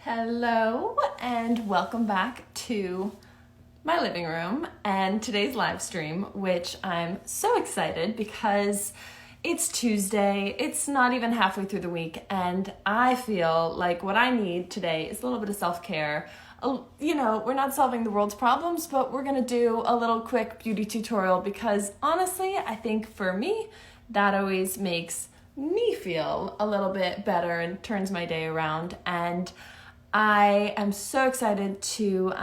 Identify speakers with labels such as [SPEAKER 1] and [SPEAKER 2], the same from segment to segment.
[SPEAKER 1] Hello and welcome back to my living room and today's live stream, which I'm so excited because it's Tuesday. It's not even halfway through the week, and I feel like what I need today is a little bit of self-care. We're not solving the world's problems, but we're gonna do a little quick beauty tutorial because honestly, I think for me, that always makes me feel a little bit better and turns my day around. And I am so excited to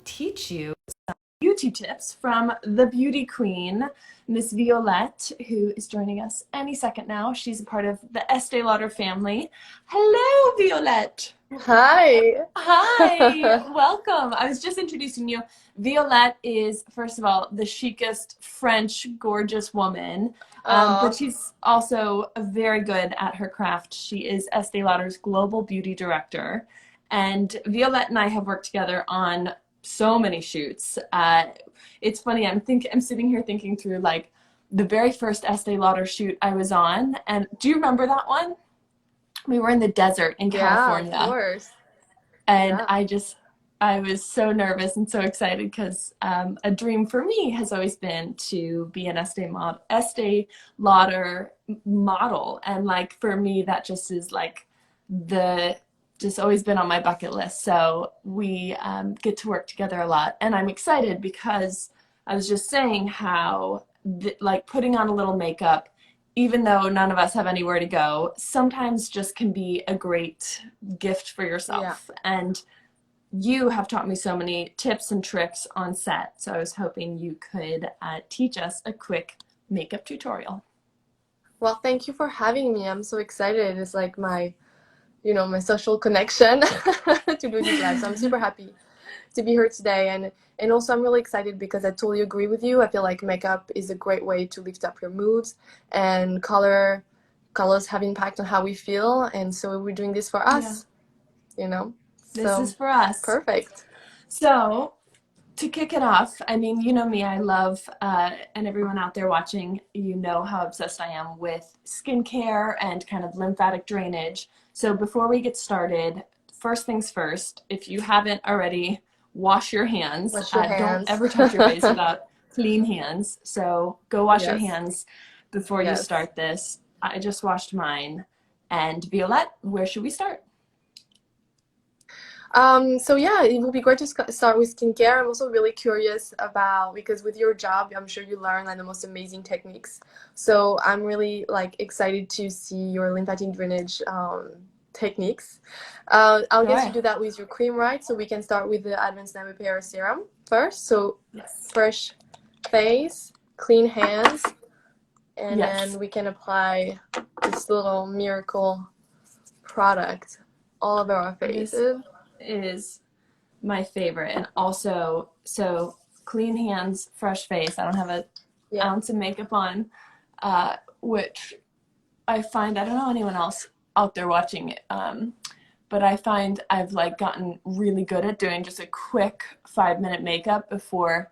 [SPEAKER 1] teach you some beauty tips from the beauty queen, Miss Violette, who is joining us any second now. She's a part of the Estee Lauder family. Hello, Violette.
[SPEAKER 2] Hi.
[SPEAKER 1] Hi, welcome. I was just introducing you. Violette is, first of all, the chicest French gorgeous woman, but
[SPEAKER 2] Oh,
[SPEAKER 1] she's also very good at her craft. She is Estee Lauder's global beauty director, and Violette and I have worked together on so many shoots. It's funny. I'm sitting here thinking through like the very first Estee Lauder shoot I was on, and do you remember that one? We were in the desert in
[SPEAKER 2] yeah, of
[SPEAKER 1] California.
[SPEAKER 2] course.
[SPEAKER 1] And
[SPEAKER 2] Yeah.
[SPEAKER 1] I was so nervous and so excited because a dream for me has always been to be an Estee Lauder model. And like for me, that just is like the, just always been on my bucket list. So we get to work together a lot. And I'm excited because I was just saying how like putting on a little makeup, even though none of us have anywhere to go, sometimes just can be a great gift for
[SPEAKER 2] Yeah.
[SPEAKER 1] yourself. And you have taught me so many tips and tricks on set. So I was hoping you could teach us a quick makeup tutorial.
[SPEAKER 2] Well, thank you for having me. I'm so excited. It's like my social connection to do this live. So I'm super happy to be here today. And also I'm really excited because I totally agree with you. I feel like makeup is a great way to lift up your moods and colors have impact on how we feel. And so we're doing this for
[SPEAKER 1] Yeah,
[SPEAKER 2] us, you know?
[SPEAKER 1] this is
[SPEAKER 2] So
[SPEAKER 1] for us.
[SPEAKER 2] perfect.
[SPEAKER 1] So to kick it off, I mean, you know me, I love, and everyone out there watching, you know how obsessed I am with skincare and kind of lymphatic drainage. So before we get started, first things first, if you haven't already, wash your hands.
[SPEAKER 2] Wash your
[SPEAKER 1] Don't
[SPEAKER 2] hands.
[SPEAKER 1] ever touch your face without clean hands. So go wash your
[SPEAKER 2] Yes.
[SPEAKER 1] hands before you
[SPEAKER 2] Yes.
[SPEAKER 1] start this. I just washed mine. And Violette, where should we start?
[SPEAKER 2] So yeah, it would be great to start with skincare. I'm also really curious about because with your job, I'm sure you learn like the most amazing techniques. So I'm really like excited to see your lymphatic drainage techniques. I'll guess you
[SPEAKER 1] Sure.
[SPEAKER 2] do that with your cream, right? So we can start with the Advanced Night Repair Serum first. So
[SPEAKER 1] Yes.
[SPEAKER 2] fresh face, clean hands, and
[SPEAKER 1] Yes.
[SPEAKER 2] then we can apply this little miracle product all over our
[SPEAKER 1] This
[SPEAKER 2] faces.
[SPEAKER 1] is my favorite. And also, so clean hands, fresh face. I don't have an
[SPEAKER 2] Yeah.
[SPEAKER 1] ounce of makeup on, which I find, I don't know anyone else out there watching it, but I find I've like gotten really good at doing just a quick 5 minute makeup before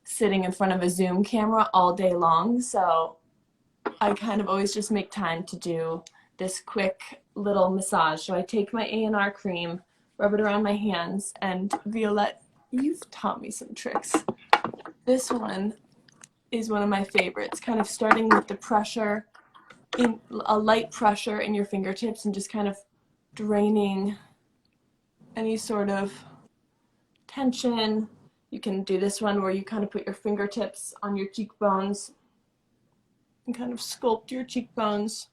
[SPEAKER 1] sitting in front of a Zoom camera all day long. So I kind of always just make time to do this quick little massage. So I take my A&R cream, rub it around my hands, and Violette, you've taught me some tricks. This one is one of my favorites, kind of starting with the pressure, in a light pressure in your fingertips and just kind of draining any sort of tension. You can do this one where you kind of put your fingertips on your cheekbones and kind of sculpt your cheekbones.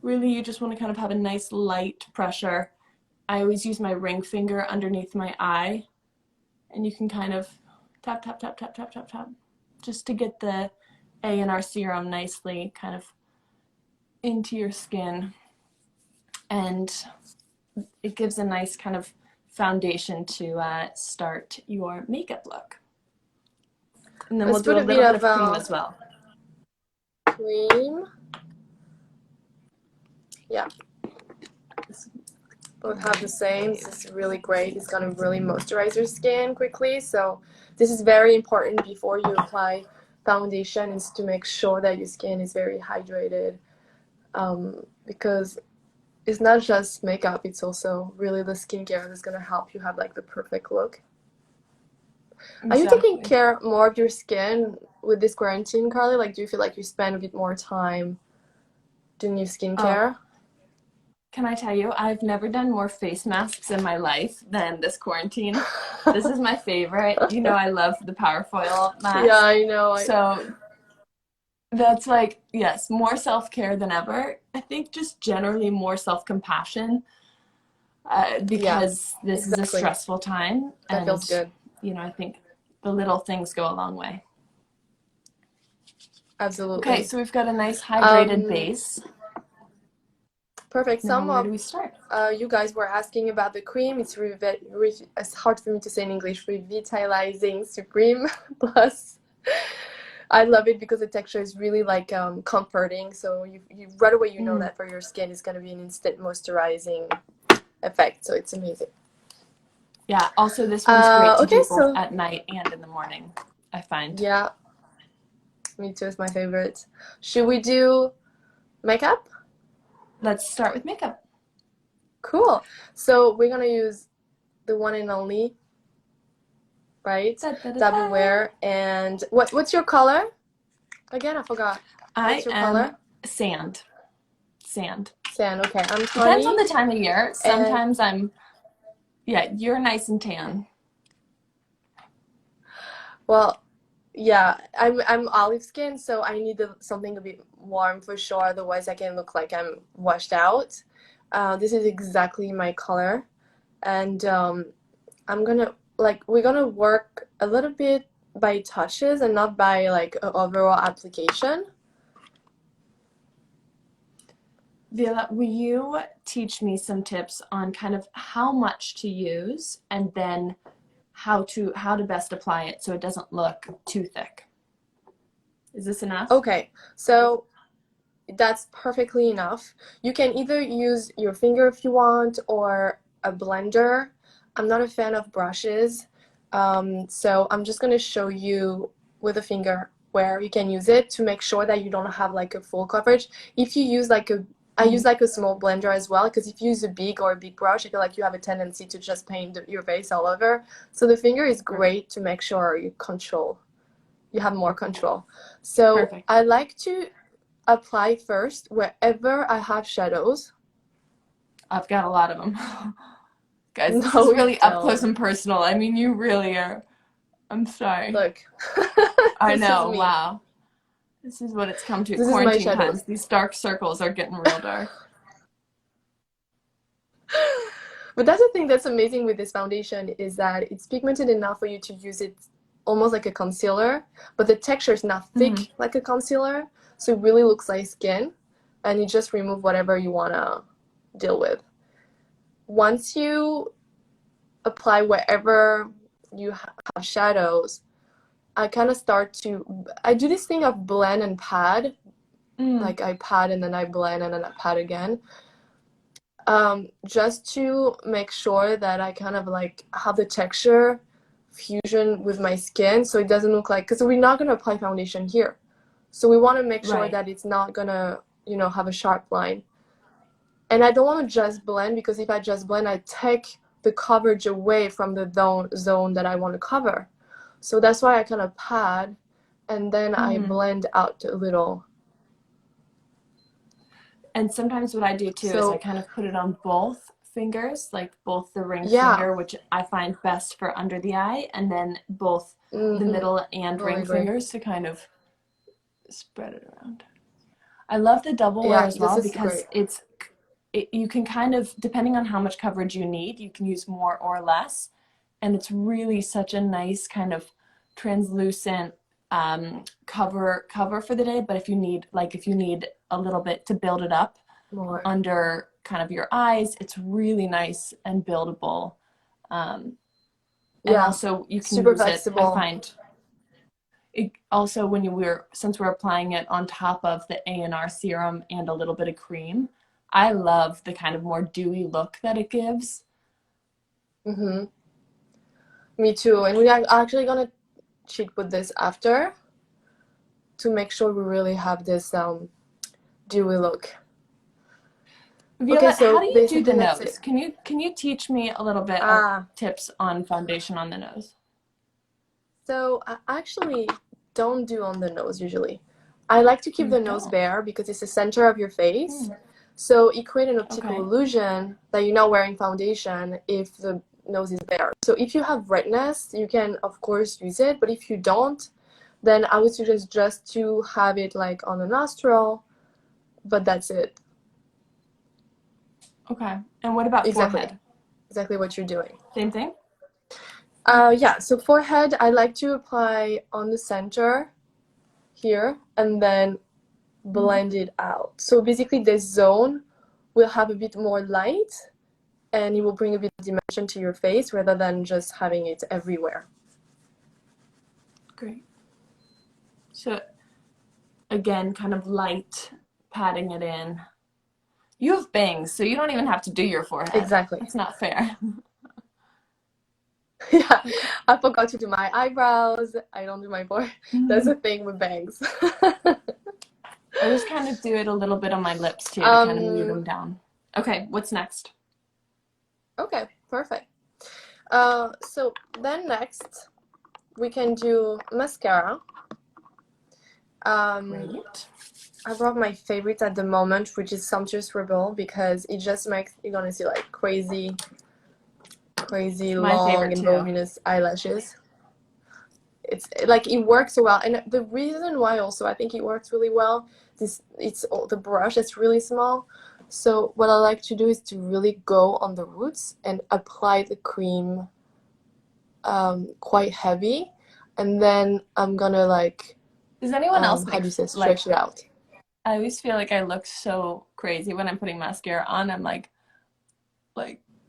[SPEAKER 1] Really, you just want to kind of have a nice light pressure. I always use my ring finger underneath my eye, and you can kind of tap, tap, tap, tap, tap, tap, tap, just to get the A&R serum nicely kind of into your skin. And it gives a nice kind of foundation to start your makeup look. And then we'll
[SPEAKER 2] Let's
[SPEAKER 1] do
[SPEAKER 2] put
[SPEAKER 1] a
[SPEAKER 2] a bit
[SPEAKER 1] little bit
[SPEAKER 2] of
[SPEAKER 1] of cream as well.
[SPEAKER 2] cream. Yeah, both have the same. This is really great. It's gonna really moisturize your skin quickly. So this is very important before you apply foundation is to make sure that your skin is very hydrated because it's not just makeup, it's also really the skincare that's gonna help you have like the perfect look. Are you taking
[SPEAKER 1] Exactly.
[SPEAKER 2] care more of your skin with this quarantine, Carly? Like, do you feel like you spend a bit more time doing your
[SPEAKER 1] Oh,
[SPEAKER 2] skincare?
[SPEAKER 1] can I tell you, I've never done more face masks in my life than this quarantine. This is my favorite. You know, I love the Power Foil
[SPEAKER 2] Yeah,
[SPEAKER 1] mask.
[SPEAKER 2] I know.
[SPEAKER 1] So that's like, yes, more self-care than ever. I think just generally more self-compassion,
[SPEAKER 2] Yeah,
[SPEAKER 1] because this is a
[SPEAKER 2] exactly.
[SPEAKER 1] stressful time.
[SPEAKER 2] That feels
[SPEAKER 1] And,
[SPEAKER 2] good.
[SPEAKER 1] you know, I think the little things go a long way. Okay,
[SPEAKER 2] Absolutely.
[SPEAKER 1] so we've got a nice hydrated
[SPEAKER 2] Um,
[SPEAKER 1] base.
[SPEAKER 2] Perfect.
[SPEAKER 1] Now,
[SPEAKER 2] Some
[SPEAKER 1] where do
[SPEAKER 2] of
[SPEAKER 1] we start?
[SPEAKER 2] you guys were asking about the cream. It's hard for me to say in English. Revitalizing Supreme Plus. I love it because the texture is really like comforting. So you right away you know
[SPEAKER 1] Mm.
[SPEAKER 2] that for your skin it's gonna be an instant moisturizing effect. So it's amazing.
[SPEAKER 1] Yeah, also this one's great to
[SPEAKER 2] Okay,
[SPEAKER 1] do both
[SPEAKER 2] so
[SPEAKER 1] at night and in the morning, I find.
[SPEAKER 2] yeah, me too. It's my favorite. Should we do makeup?
[SPEAKER 1] Let's start with makeup.
[SPEAKER 2] Cool. So we're gonna use the one and only, right?
[SPEAKER 1] Da, da, da,
[SPEAKER 2] Double
[SPEAKER 1] da.
[SPEAKER 2] wear. And what's your color? Again, I forgot. What's
[SPEAKER 1] I
[SPEAKER 2] your
[SPEAKER 1] am
[SPEAKER 2] color?
[SPEAKER 1] sand. Sand.
[SPEAKER 2] Sand. Okay, I'm
[SPEAKER 1] Depends on
[SPEAKER 2] honey.
[SPEAKER 1] the time of year.
[SPEAKER 2] And
[SPEAKER 1] Sometimes yeah, you're nice and tan.
[SPEAKER 2] well, yeah, I'm olive skin, so I need something a bit warm for sure. Otherwise, I can look like I'm washed out. This is exactly my color, and I'm gonna we're gonna work a little bit by touches and not by like an overall application.
[SPEAKER 1] Violette, will you teach me some tips on kind of how much to use and then how to best apply it so it doesn't look too thick? Is this enough?
[SPEAKER 2] Okay, so that's perfectly enough. You can either use your finger if you want or a blender. I'm not a fan of brushes, so I'm just gonna show you with a finger where you can use it to make sure that you don't have like a full coverage. If you use I use
[SPEAKER 1] Mm,
[SPEAKER 2] like a small blender as well because if you use a big brush, I feel like you have a tendency to just paint your face all over. So the finger is
[SPEAKER 1] perfect.
[SPEAKER 2] great to make sure you have more control. So
[SPEAKER 1] Perfect.
[SPEAKER 2] I like to apply first wherever I have shadows.
[SPEAKER 1] I've got a lot of them. Guys, this
[SPEAKER 2] No,
[SPEAKER 1] is
[SPEAKER 2] you
[SPEAKER 1] really up close
[SPEAKER 2] don't.
[SPEAKER 1] and personal. I mean, you really are. I'm sorry.
[SPEAKER 2] Look,
[SPEAKER 1] I
[SPEAKER 2] this is
[SPEAKER 1] know,
[SPEAKER 2] me.
[SPEAKER 1] wow. This is what it's come to.
[SPEAKER 2] This is my
[SPEAKER 1] Quarantine
[SPEAKER 2] shadows.
[SPEAKER 1] times. These dark circles are getting real dark.
[SPEAKER 2] But that's the thing that's amazing with this foundation is that it's pigmented enough for you to use it almost like a concealer, but the texture is not
[SPEAKER 1] Hmm.
[SPEAKER 2] thick like a concealer, so it really looks like skin, and you just remove whatever you want to deal with. Once you apply wherever you have shadows, I kind of I do this thing of blend and pad.
[SPEAKER 1] Mm,
[SPEAKER 2] Like I pad and then I blend and then I pad again. Just to make sure that I kind of like have the texture fusion with my skin so it doesn't look like, because we're not going to apply foundation here. So we want to make sure
[SPEAKER 1] right.
[SPEAKER 2] that it's not going to, have a sharp line. And I don't want to just blend because if I just blend, I take the coverage away from the zone that I want to cover. So that's why I kind of pad and then I
[SPEAKER 1] Hmm.
[SPEAKER 2] blend out a little.
[SPEAKER 1] And sometimes what I do too is I
[SPEAKER 2] So
[SPEAKER 1] kind of put it on both fingers, like both the ring
[SPEAKER 2] yeah,
[SPEAKER 1] finger, which I find best for under the eye, and then both the
[SPEAKER 2] mm-hmm,
[SPEAKER 1] middle and
[SPEAKER 2] totally
[SPEAKER 1] ring
[SPEAKER 2] agree.
[SPEAKER 1] fingers to kind of spread it around. I love the double wear
[SPEAKER 2] Yeah,
[SPEAKER 1] as
[SPEAKER 2] this
[SPEAKER 1] well
[SPEAKER 2] is
[SPEAKER 1] because
[SPEAKER 2] great.
[SPEAKER 1] you can kind of, depending on how much coverage you need, you can use more or less. And it's really such a nice kind of translucent cover for the day. But if you need a little bit to build it up
[SPEAKER 2] More.
[SPEAKER 1] under kind of your eyes, it's really nice and buildable. Um, and
[SPEAKER 2] Yeah,
[SPEAKER 1] also you can
[SPEAKER 2] super
[SPEAKER 1] use it, I
[SPEAKER 2] flexible.
[SPEAKER 1] find it also when since we're applying it on top of the A&R serum and a little bit of cream, I love the kind of more dewy look that it gives.
[SPEAKER 2] Mm-hmm. Me too. And we are actually gonna cheat with this after to make sure we really have this dewy look. Okay,
[SPEAKER 1] Violette, how
[SPEAKER 2] so
[SPEAKER 1] do you do the
[SPEAKER 2] basically that's
[SPEAKER 1] nose?
[SPEAKER 2] it.
[SPEAKER 1] Can you teach me a little bit of
[SPEAKER 2] Ah,
[SPEAKER 1] tips on foundation on the nose?
[SPEAKER 2] so I actually don't do on the nose usually. I like to keep
[SPEAKER 1] You
[SPEAKER 2] the nose
[SPEAKER 1] don't.
[SPEAKER 2] bare because it's the center of your face.
[SPEAKER 1] Hmm.
[SPEAKER 2] So it creates an optical
[SPEAKER 1] Okay.
[SPEAKER 2] illusion that you're not wearing foundation if the nose is bare. So if you have redness, you can of course use it, but if you don't, then I would suggest just to have it like on the nostril, but that's it.
[SPEAKER 1] Okay. And what about
[SPEAKER 2] Exactly.
[SPEAKER 1] forehead?
[SPEAKER 2] Exactly what you're doing.
[SPEAKER 1] Same thing?
[SPEAKER 2] Yeah, so forehead, I like to apply on the center here and then
[SPEAKER 1] Hmm.
[SPEAKER 2] blend it out. So basically this zone will have a bit more light and it will bring a bit of dimension to your face rather than just having it everywhere.
[SPEAKER 1] Great. So again, kind of light patting it in. You have bangs, so you don't even have to do your forehead.
[SPEAKER 2] Exactly.
[SPEAKER 1] That's not fair.
[SPEAKER 2] Yeah,
[SPEAKER 1] Okay.
[SPEAKER 2] I forgot to do my eyebrows. I don't do my forehead. That's the thing with bangs.
[SPEAKER 1] I just kind of do it a little bit on my lips too to kind of move
[SPEAKER 2] um,
[SPEAKER 1] them down. Okay, what's next?
[SPEAKER 2] okay, perfect. So then next we can do mascara. Um,
[SPEAKER 1] Great.
[SPEAKER 2] I brought my favorite at the moment, which is Sumptuous Rebel, because it just makes you gonna see like crazy, crazy
[SPEAKER 1] My
[SPEAKER 2] long
[SPEAKER 1] favorite
[SPEAKER 2] and
[SPEAKER 1] too.
[SPEAKER 2] voluminous eyelashes. It's like it works so well, and the reason why also I think it works really well, the brush is really small. So what I like to do is to really go on the roots and apply the cream quite heavy, and then I'm gonna like
[SPEAKER 1] Does anyone else
[SPEAKER 2] how
[SPEAKER 1] make
[SPEAKER 2] do you say,
[SPEAKER 1] like
[SPEAKER 2] stretch it out.
[SPEAKER 1] I always feel like I look so crazy when I'm putting mascara on. I'm like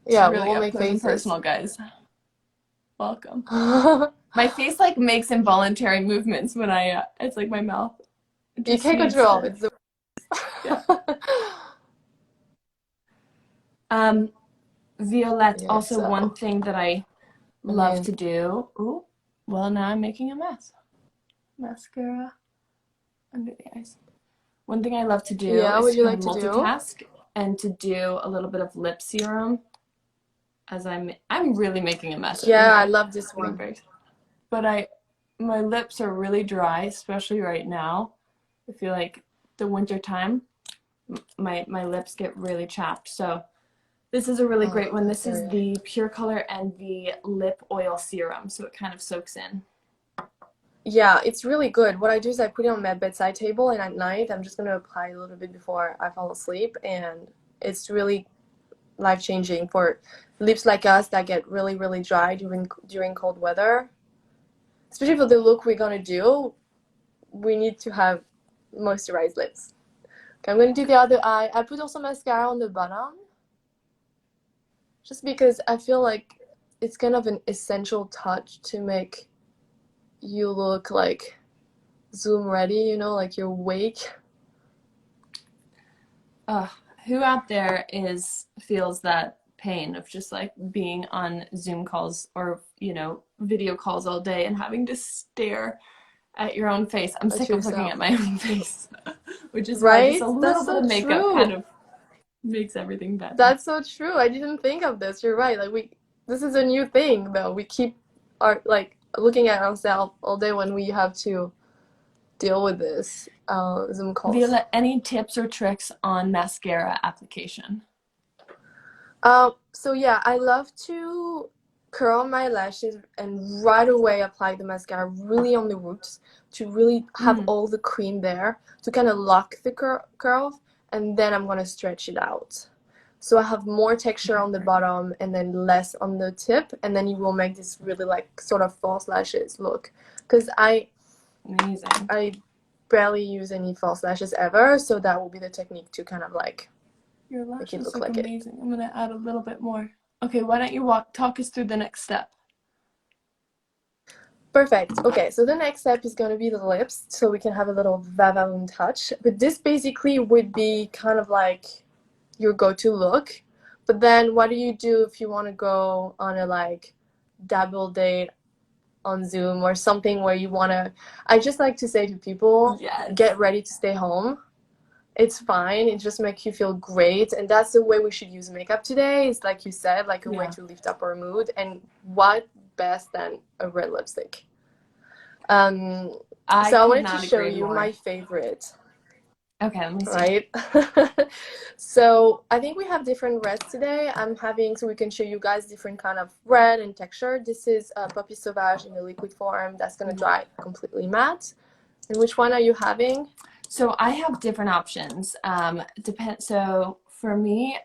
[SPEAKER 1] it's
[SPEAKER 2] Yeah, we
[SPEAKER 1] really
[SPEAKER 2] will
[SPEAKER 1] up
[SPEAKER 2] make
[SPEAKER 1] close and
[SPEAKER 2] faces.
[SPEAKER 1] personal, guys. Welcome. My face like makes involuntary movements when I it's like my mouth it
[SPEAKER 2] You
[SPEAKER 1] just
[SPEAKER 2] can't
[SPEAKER 1] needs
[SPEAKER 2] control.
[SPEAKER 1] to
[SPEAKER 2] It's the
[SPEAKER 1] yeah. Um Violette,
[SPEAKER 2] yeah.
[SPEAKER 1] also one
[SPEAKER 2] So
[SPEAKER 1] thing that I
[SPEAKER 2] I
[SPEAKER 1] love
[SPEAKER 2] mean,
[SPEAKER 1] to do. Ooh, well now I'm making a mess. Mascara under the eyes. One thing I love to do
[SPEAKER 2] yeah.
[SPEAKER 1] is
[SPEAKER 2] What
[SPEAKER 1] to
[SPEAKER 2] do you
[SPEAKER 1] kind
[SPEAKER 2] like
[SPEAKER 1] of
[SPEAKER 2] to do?
[SPEAKER 1] multitask and to do a little bit of lip serum as I'm really making a mess over
[SPEAKER 2] Yeah, I
[SPEAKER 1] here.
[SPEAKER 2] love this
[SPEAKER 1] Getting
[SPEAKER 2] one.
[SPEAKER 1] very but my lips are really dry, especially right now. I feel like the winter time my lips get really chapped. So this is a really
[SPEAKER 2] Oh,
[SPEAKER 1] great one.
[SPEAKER 2] that's
[SPEAKER 1] This is
[SPEAKER 2] very.
[SPEAKER 1] the Pure Color and the Lip Oil Serum, so it kind of soaks in.
[SPEAKER 2] Yeah, it's really good. What I do is I put it on my bedside table, and at night I'm just gonna apply a little bit before I fall asleep, and it's really life-changing for lips like us that get really, really dry during cold weather. Especially for the look we're gonna do, we need to have moisturized lips. Okay, I'm gonna do the other eye. I put also mascara on the bottom, just because I feel like it's kind of an essential touch to make you look like Zoom ready, like you're awake.
[SPEAKER 1] Uh, who out there is feels that pain of just like being on Zoom calls or, video calls all day and having to stare at your own face? I'm
[SPEAKER 2] At
[SPEAKER 1] sick of looking at
[SPEAKER 2] yourself.
[SPEAKER 1] my own face, which is why just
[SPEAKER 2] Right?
[SPEAKER 1] a
[SPEAKER 2] That's
[SPEAKER 1] little bit
[SPEAKER 2] so
[SPEAKER 1] of makeup kind
[SPEAKER 2] true.
[SPEAKER 1] of makes everything better.
[SPEAKER 2] That's so true. I didn't think of this. You're right. Like this is a new thing though. We keep our like looking at ourselves all day when we have to deal with this Zoom calls.
[SPEAKER 1] Viola, any tips or tricks on mascara application?
[SPEAKER 2] So yeah, I love to curl my lashes and right away apply the mascara really on the roots to really have
[SPEAKER 1] Mm,
[SPEAKER 2] all the cream there to kind of lock the curve, and then I'm gonna stretch it out. So I have more texture
[SPEAKER 1] okay,
[SPEAKER 2] on the
[SPEAKER 1] great.
[SPEAKER 2] bottom and then less on the tip, and then you will make this really like sort of false lashes look. Because
[SPEAKER 1] Amazing.
[SPEAKER 2] I barely use any false lashes ever, so that will be the technique to kind of like
[SPEAKER 1] Your
[SPEAKER 2] make it
[SPEAKER 1] lashes
[SPEAKER 2] look
[SPEAKER 1] look
[SPEAKER 2] like it.
[SPEAKER 1] amazing. I'm gonna add a little bit more. Okay, why don't you talk us through the next step?
[SPEAKER 2] Perfect. Okay, so the next step is going to be the lips, so we can have a little Vavavoom touch. But this basically would be kind of like your go-to look. But then what do you do if you want to go on a like double date on Zoom or something where you want to, I just like to say to people,
[SPEAKER 1] Yes.
[SPEAKER 2] get ready to stay home it's fine. It just makes you feel great. And that's the way we should use makeup today. It's like you said, like a way
[SPEAKER 1] Yeah,
[SPEAKER 2] to lift up our mood. And what best than a red lipstick? Um,
[SPEAKER 1] I
[SPEAKER 2] so I
[SPEAKER 1] could
[SPEAKER 2] wanted to
[SPEAKER 1] not
[SPEAKER 2] show
[SPEAKER 1] agree
[SPEAKER 2] you my
[SPEAKER 1] more.
[SPEAKER 2] favorite,
[SPEAKER 1] Okay, let me see.
[SPEAKER 2] right? So I think we have different reds today. I'm having, so we can show you guys different kind of red and texture. This is Poppy Sauvage in the liquid form. That's going to dry completely matte. And which one are you having?
[SPEAKER 1] So I have different options. So for me,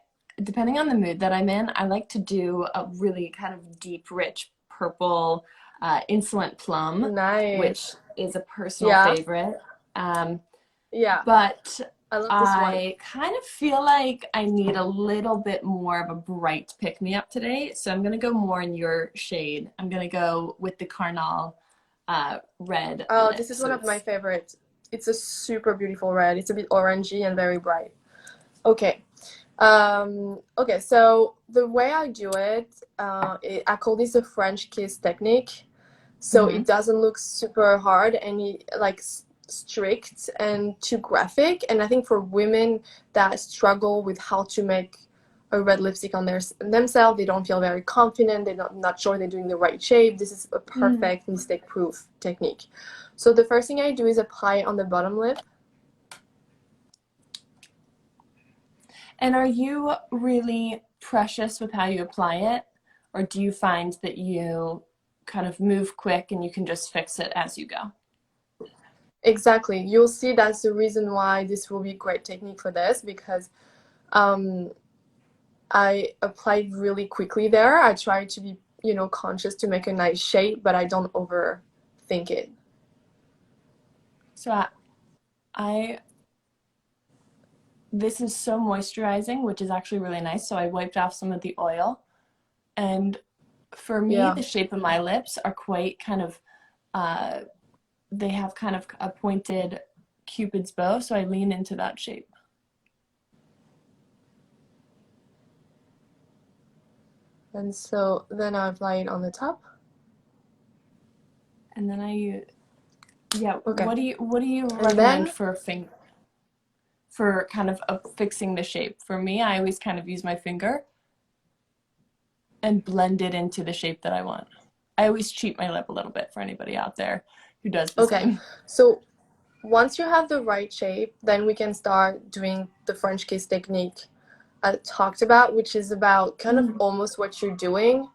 [SPEAKER 1] depending on the mood that I'm in, I like to do a really kind of deep, rich purple, insolent plum, which
[SPEAKER 2] Nice.
[SPEAKER 1] is a personal
[SPEAKER 2] Yeah,
[SPEAKER 1] favorite. Um,
[SPEAKER 2] yeah.
[SPEAKER 1] but
[SPEAKER 2] I love this one.
[SPEAKER 1] I kind of feel like I need a little bit more of a bright pick-me-up today, so I'm gonna go more in your shade. I'm gonna go with the Carnal red
[SPEAKER 2] Oh,
[SPEAKER 1] lip.
[SPEAKER 2] this is
[SPEAKER 1] So
[SPEAKER 2] one of my
[SPEAKER 1] it's
[SPEAKER 2] favorites. It's a super beautiful red. It's a bit orangey and very bright. Okay. Okay, so the way I do it, I call this a French kiss technique. So
[SPEAKER 1] mhm.
[SPEAKER 2] it doesn't look super hard and like strict and too graphic. And I think for women that struggle with how to make a red lipstick on themselves, they don't feel very confident, they're not sure they're doing the right shape. This is a
[SPEAKER 1] Mm.
[SPEAKER 2] perfect mistake-proof technique. So the first thing I do is apply it on the bottom lip.
[SPEAKER 1] And are you really precious with how you apply it, or do you find that you kind of move quick and you can just fix it as you go?
[SPEAKER 2] Exactly. You'll see that's the reason why this will be a great technique for this because um, I applied really quickly there. I try to be, conscious to make a nice shape, but I don't overthink it.
[SPEAKER 1] So I this is so moisturizing, which is actually really nice. So I wiped off some of the oil, and for me,
[SPEAKER 2] Yeah.
[SPEAKER 1] the shape of my lips are quite kind of uh, they have kind of a pointed cupid's bow, so I lean into that shape.
[SPEAKER 2] And so then I apply it on the top.
[SPEAKER 1] And then yeah,
[SPEAKER 2] Okay.
[SPEAKER 1] what do you
[SPEAKER 2] And
[SPEAKER 1] recommend
[SPEAKER 2] then,
[SPEAKER 1] for for kind of fixing the shape? For me, I always kind of use my finger and blend it into the shape that I want. I always cheat my lip a little bit for anybody out there who does the
[SPEAKER 2] okay.
[SPEAKER 1] same.
[SPEAKER 2] So once you have the right shape, then we can start doing the French kiss technique I talked about, which is about kind of
[SPEAKER 1] Mm.
[SPEAKER 2] almost what you're doing,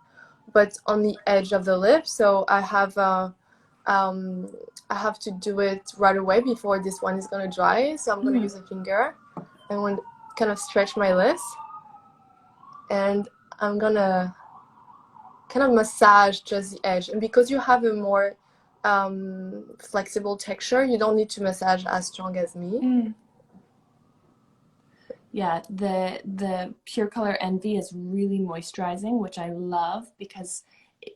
[SPEAKER 2] but on the edge of the lip. So um, I have to do it right away before this one is gonna dry. So I'm gonna
[SPEAKER 1] Mm.
[SPEAKER 2] use a finger and when kind of stretch my lips, and I'm gonna kind of massage just the edge. And because you have a more flexible texture, you don't need to massage as strong as me.
[SPEAKER 1] Mm. Yeah, the Pure Color Envy is really moisturizing, which I love because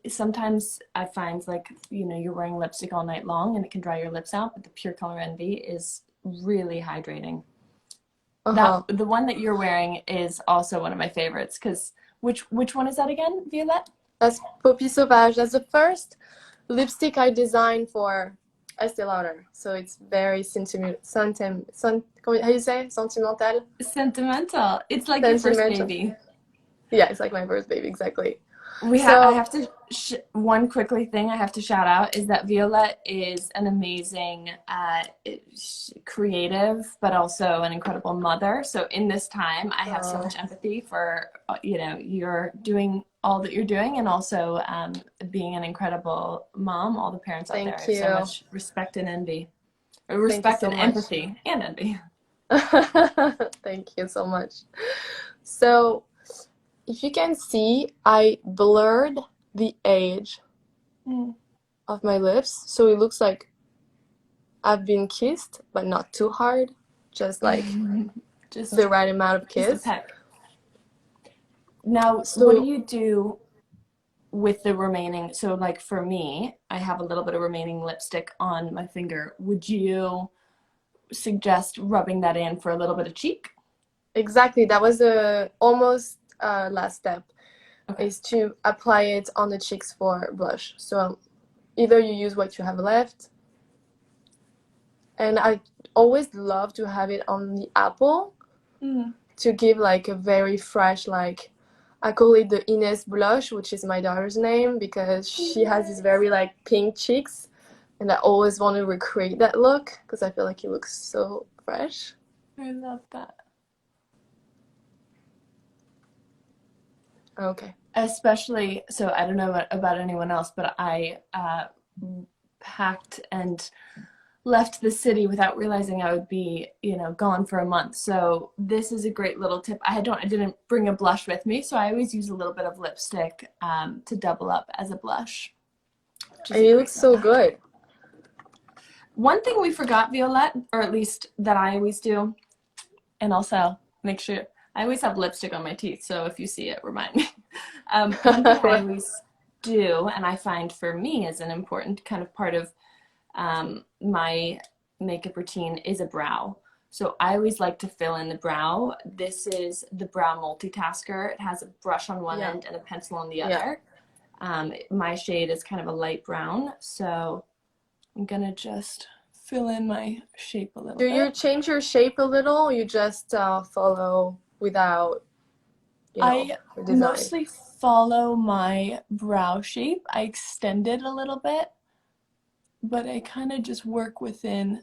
[SPEAKER 1] sometimes I find like, you're wearing lipstick all night long and it can dry your lips out, but the Pure Color Envy is really hydrating. That
[SPEAKER 2] Uh-huh.
[SPEAKER 1] the one that you're wearing is also one of my favorites because which one is that again, Violette?
[SPEAKER 2] That's Poppy Sauvage. That's the first lipstick I designed for Estee Lauder. So it's very how you say? Sentimental?
[SPEAKER 1] Sentimental. It's like your first
[SPEAKER 2] Sentimental.
[SPEAKER 1] baby.
[SPEAKER 2] Yeah, it's like my first baby, exactly.
[SPEAKER 1] I
[SPEAKER 2] So,
[SPEAKER 1] have to one quickly thing I have to shout out is that Violette is an amazing creative, but also an incredible mother. So in this time, I have so
[SPEAKER 2] uh,
[SPEAKER 1] much empathy for you're doing all that you're doing, and also being an incredible mom. All the parents out there, I
[SPEAKER 2] thank
[SPEAKER 1] have so
[SPEAKER 2] you.
[SPEAKER 1] much respect and envy,
[SPEAKER 2] Thank you
[SPEAKER 1] respect
[SPEAKER 2] so
[SPEAKER 1] and
[SPEAKER 2] much.
[SPEAKER 1] empathy and envy.
[SPEAKER 2] Thank you so much. So, if you can see, I blurred the edge
[SPEAKER 1] Mm.
[SPEAKER 2] of my lips, so it looks like I've been kissed, but not too hard, just like
[SPEAKER 1] Just
[SPEAKER 2] the right amount of
[SPEAKER 1] just a
[SPEAKER 2] kiss.
[SPEAKER 1] peck. Now, what do
[SPEAKER 2] So,
[SPEAKER 1] you do with the remaining? So, like for me, I have a little bit of remaining lipstick on my finger. Would you suggest rubbing that in for a little bit of cheek?
[SPEAKER 2] exactly, that was the almost last step,
[SPEAKER 1] Okay.
[SPEAKER 2] is to apply it on the cheeks for blush. So, either you use what you have left, and I always love to have it on the apple
[SPEAKER 1] Mm.
[SPEAKER 2] to give like a very fresh, like, I call it the Ines blush, which is my daughter's name, because she has these very like pink cheeks, and I always want to recreate that look because I feel like it looks so fresh.
[SPEAKER 1] I love that.
[SPEAKER 2] Okay.
[SPEAKER 1] Especially, so I don't know about anyone else, but I packed and left the city without realizing I would be, gone for a month. So this is a great little tip. I didn't bring a blush with me, so I always use a little bit of lipstick to double up as a blush.
[SPEAKER 2] And it looks so good.
[SPEAKER 1] One thing we forgot, Violette, or at least that I always do, and also make sure I always have lipstick on my teeth, so if you see it, remind me. One thing I always do, and I find for me is an important kind of part of my makeup routine, is a brow. So I always like to fill in the brow. This is the brow multitasker. It has a brush on one end and a pencil on the other. My shade is kind of a light brown, so I'm gonna just fill in my shape a little bit.
[SPEAKER 2] Do you change your shape a little, or you just follow without,
[SPEAKER 1] I
[SPEAKER 2] design?
[SPEAKER 1] mostly follow my brow shape. I extend it a little bit, but I kind of just work within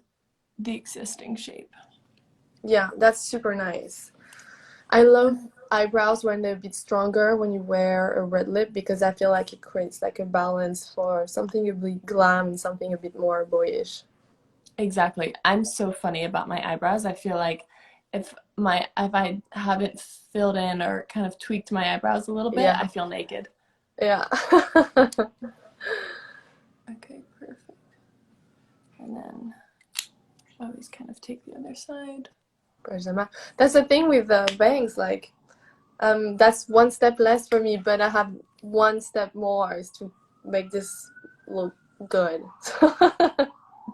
[SPEAKER 1] the existing shape.
[SPEAKER 2] Yeah, that's super nice. I love eyebrows when they're a bit stronger when you wear a red lip, because I feel like it creates like a balance for something a bit glam and something a bit more boyish.
[SPEAKER 1] Exactly. I'm so funny about my eyebrows. I feel like if I haven't filled in or kind of tweaked my eyebrows a little bit,
[SPEAKER 2] Yeah.
[SPEAKER 1] I feel naked.
[SPEAKER 2] Yeah.
[SPEAKER 1] Okay, perfect. And then always kind of take the other side.
[SPEAKER 2] That's the thing with the bangs, like, that's one step less for me, but I have one step more is to make this look good.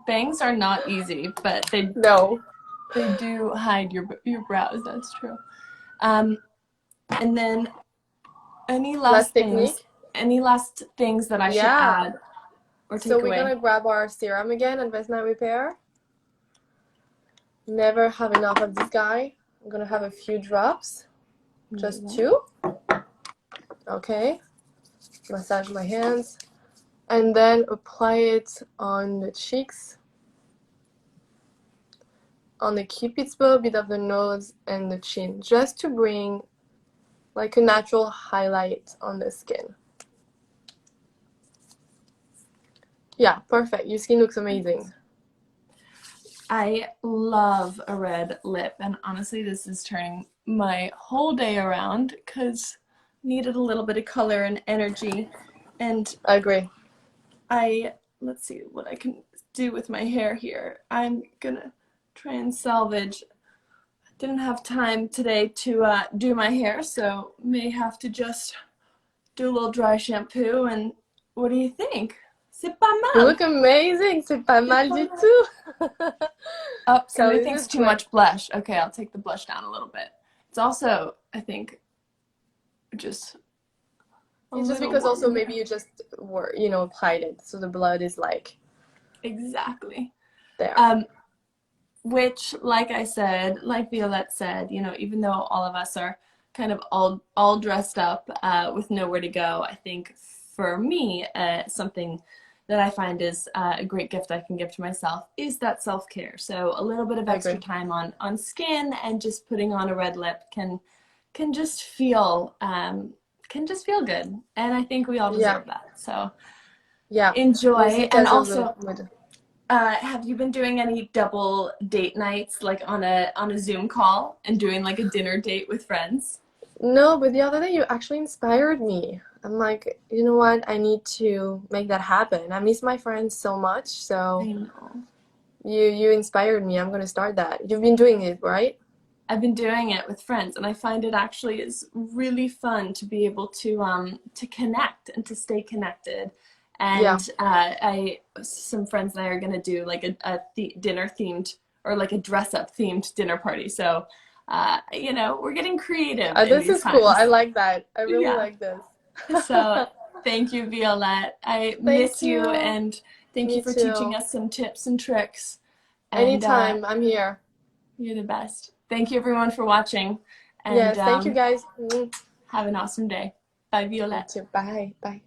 [SPEAKER 1] Bangs are not easy, but
[SPEAKER 2] No.
[SPEAKER 1] they do hide your brows. That's true. And then any last things that I should add or take
[SPEAKER 2] So we're
[SPEAKER 1] away?
[SPEAKER 2] gonna grab our serum again, Advanced Night Repair. Never have enough of this guy. I'm gonna have a few drops, just 2. Okay. Massage my hands, and then apply it on the cheeks, on the cupid's bow, a bit of the nose and the chin, just to bring like a natural highlight on the skin. Yeah, perfect. Your skin looks amazing.
[SPEAKER 1] I love a red lip, and honestly this is turning my whole day around because needed a little bit of color and energy. And
[SPEAKER 2] I agree.
[SPEAKER 1] let's see what I can do with my hair here. I'm gonna try and salvage. I didn't have time today to do my hair, so may have to just do a little dry shampoo. And what do you think? C'est pas
[SPEAKER 2] You
[SPEAKER 1] mal.
[SPEAKER 2] look amazing. C'est pas mal du tout.
[SPEAKER 1] Oh, somebody
[SPEAKER 2] Karlie,
[SPEAKER 1] thinks too much blush. Okay, I'll take the blush down a little bit. It's also, I think, just
[SPEAKER 2] it's just because also maybe you just were, applied it, so the blood is like
[SPEAKER 1] exactly
[SPEAKER 2] there.
[SPEAKER 1] Which, like I said, like Violette said, even though all of us are kind of all dressed up with nowhere to go, I think for me, something that I find is a great gift I can give to myself is that self-care. So a little bit of extra time on skin and just putting on a red lip can just feel good, and I think we all deserve that. So enjoy. And also, have you been doing any double date nights, like on a Zoom call and doing like a dinner date with friends?
[SPEAKER 2] No, but the other day you actually inspired me. I'm like, you know what? I need to make that happen. I miss my friends so much, so
[SPEAKER 1] I know.
[SPEAKER 2] You inspired me. I'm gonna start that. You've been doing it, right?
[SPEAKER 1] I've been doing it with friends, and I find it actually is really fun to be able to connect and to stay connected. And some friends and I are gonna do like a dinner themed, or like a dress up themed dinner party. So we're getting creative.
[SPEAKER 2] This is cool. I like that. I really like this.
[SPEAKER 1] So thank you, Violette. I miss you, and thank you for teaching us some tips and tricks. And
[SPEAKER 2] Anytime, I'm here.
[SPEAKER 1] you're the best. Thank you everyone for watching, and
[SPEAKER 2] Yes, thank you guys.
[SPEAKER 1] have an awesome day. Bye,
[SPEAKER 2] You
[SPEAKER 1] Violette.
[SPEAKER 2] too. Bye. Bye.